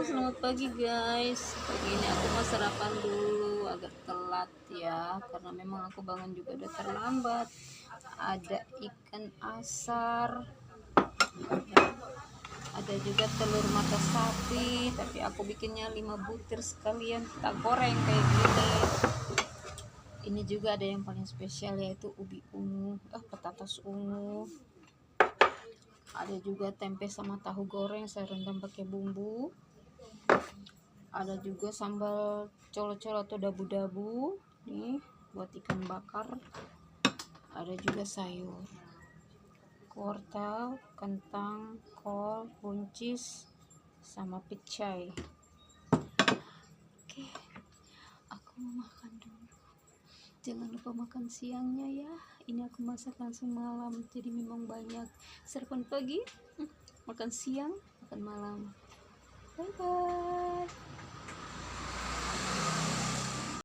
Selamat pagi guys. Pagi ini aku mau sarapan dulu, agak telat ya, karena memang aku bangun juga udah terlambat. Ada ikan asar, ada juga telur mata sapi, tapi aku bikinnya 5 butir sekalian, kita goreng kayak gini. Ini juga ada yang paling spesial, yaitu ubi ungu, petatas ungu. Ada juga tempe sama tahu goreng saya rendam pakai bumbu. Ada juga sambal colo-colo atau dabu-dabu nih buat ikan bakar. Ada juga sayur wortel, kentang, kol, buncis, sama picai. Oke, aku mau makan dulu. Jangan lupa makan siangnya ya. Ini aku masak langsung malam, jadi memang banyak. Sarapan pagi, makan siang, makan malam. Bye bye.